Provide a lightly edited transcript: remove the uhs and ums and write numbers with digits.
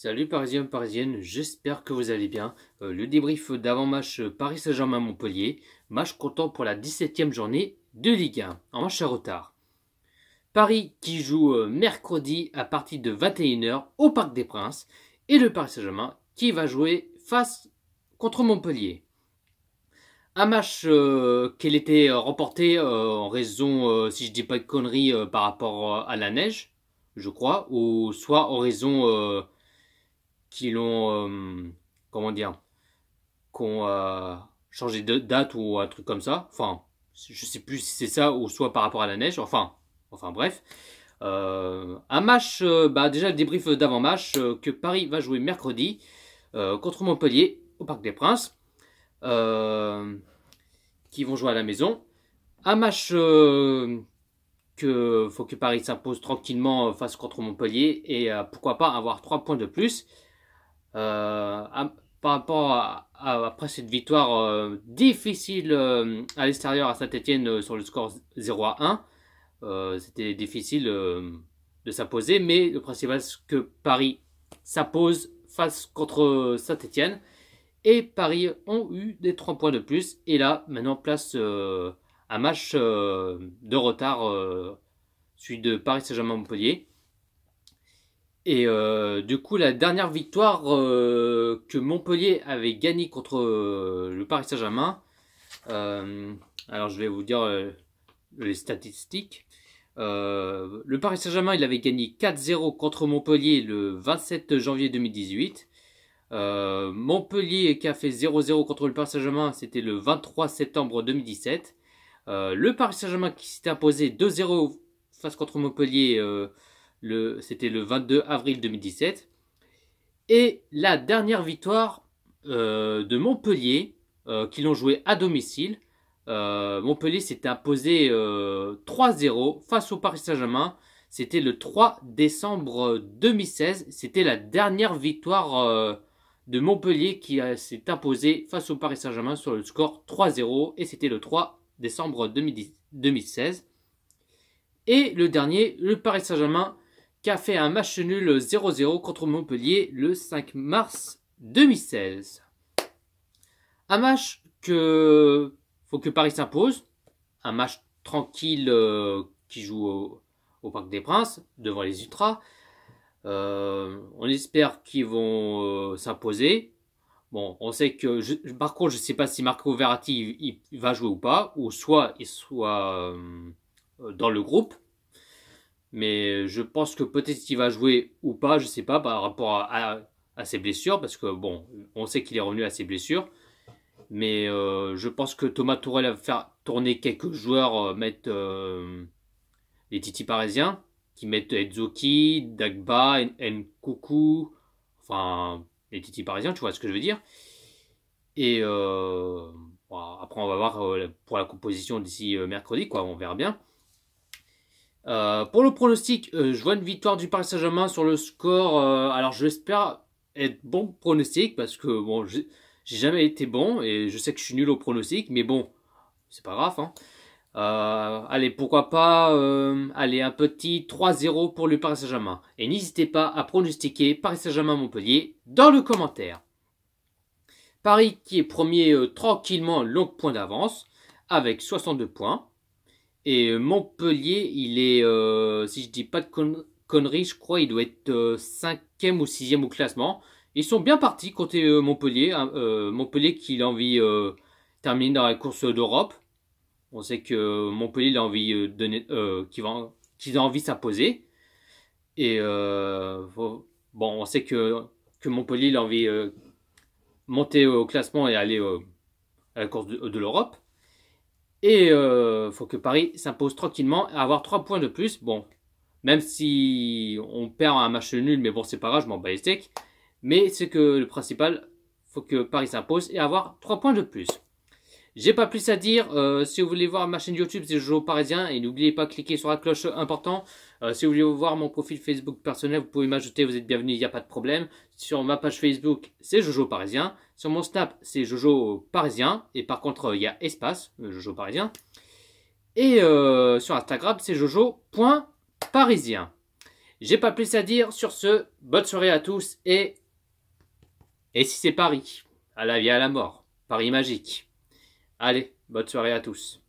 Salut Parisiens, Parisiennes, j'espère que vous allez bien. Le débrief d'avant-match Paris Saint-Germain-Montpellier, match comptant pour la 17e journée de Ligue 1, en match à retard. Paris qui joue mercredi à partir de 21h au Parc des Princes et le Paris Saint-Germain qui va jouer face contre Montpellier. Un match qui était remporté en raison, si je dis pas de conneries, par rapport à la neige, je crois, ou soit en raison qui l'ont, comment dire, qu'on changé de date ou un truc comme ça. Enfin, je sais plus si c'est ça ou soit par rapport à la neige. Enfin bref. Un match, déjà le débrief d'avant-match que Paris va jouer mercredi contre Montpellier au Parc des Princes, qui vont jouer à la maison. Un match que faut que Paris s'impose tranquillement face contre Montpellier et pourquoi pas avoir 3 points de plus. Par rapport après cette victoire difficile à l'extérieur à Saint-Etienne sur le score 0-1, c'était difficile de s'imposer, mais le principal c'est que Paris s'impose face contre Saint-Etienne et Paris ont eu des 3 points de plus et là maintenant place un match de retard, celui de Paris Saint-Germain-Montpellier. Et du coup, la dernière victoire que Montpellier avait gagnée contre le Paris Saint-Germain, alors je vais vous dire les statistiques. Le Paris Saint-Germain, il avait gagné 4-0 contre Montpellier le 27 janvier 2018. Montpellier qui a fait 0-0 contre le Paris Saint-Germain, c'était le 23 septembre 2017. Le Paris Saint-Germain qui s'était imposé 2-0 face contre Montpellier, c'était le 22 avril 2017. Et la dernière victoire de Montpellier, qui l'ont joué à domicile. Montpellier s'était imposé 3-0 face au Paris Saint-Germain. C'était le 3 décembre 2016. C'était la dernière victoire de Montpellier qui s'est imposé face au Paris Saint-Germain sur le score 3-0. Et c'était le 3 décembre 2016. Et le dernier, le Paris Saint-Germain, qui a fait un match nul 0-0 contre Montpellier le 5 mars 2016. Un match que faut que Paris s'impose. Un match tranquille qui joue au Parc des Princes, devant les Ultras. On espère qu'ils vont s'imposer. Bon, on sait que... par contre, je ne sais pas si Marco Verratti il va jouer ou pas. Ou soit il soit dans le groupe. Mais je pense que peut-être qu'il va jouer ou pas, je sais pas, par rapport à ses blessures, parce que bon, on sait qu'il est revenu à ses blessures. Mais je pense que Thomas Tuchel va faire tourner quelques joueurs, mettre les titis parisiens, qui mettent Edzoki, Dagba, Nkoukou, enfin les titis parisiens, tu vois ce que je veux dire. Et bon, après on va voir pour la composition d'ici mercredi, quoi, on verra bien. Pour le pronostic, je vois une victoire du Paris Saint-Germain sur le score. Alors j'espère être bon pronostic parce que bon, j'ai jamais été bon et je sais que je suis nul au pronostic, mais bon, c'est pas grave. Hein. Allez, pourquoi pas allez, un petit 3-0 pour le Paris Saint-Germain. Et n'hésitez pas à pronostiquer Paris Saint-Germain-Montpellier dans le commentaire. Paris qui est premier tranquillement, long point d'avance avec 62 points. Et Montpellier, il est, si je dis pas de conneries, je crois il doit être 5e ou 6e au classement. Ils sont bien partis côté Montpellier. Hein, Montpellier qui a envie de terminer dans la course d'Europe. On sait que Montpellier il a envie qu'il a envie de s'imposer. Et bon, on sait que Montpellier il a envie de monter au classement et aller à la course de l'Europe. Et faut que Paris s'impose tranquillement à avoir 3 points de plus. Bon, même si on perd un match nul, mais bon, c'est pas grave, je m'en bats les steaks. Mais c'est que le principal, faut que Paris s'impose et avoir 3 points de plus. J'ai pas plus à dire. Si vous voulez voir ma chaîne YouTube, c'est Jojo Parisien. Et n'oubliez pas de cliquer sur la cloche important. Si vous voulez voir mon profil Facebook personnel, vous pouvez m'ajouter, vous êtes bienvenus, il n'y a pas de problème. Sur ma page Facebook, c'est Jojo Parisien. Sur mon Snap, c'est Jojo Parisien. Et par contre, il y a espace, Jojo Parisien. Et sur Instagram, c'est jojo.parisien. J'ai pas plus à dire. Sur ce, bonne soirée à tous et si c'est Paris, à la vie à la mort, Paris magique. Allez, bonne soirée à tous.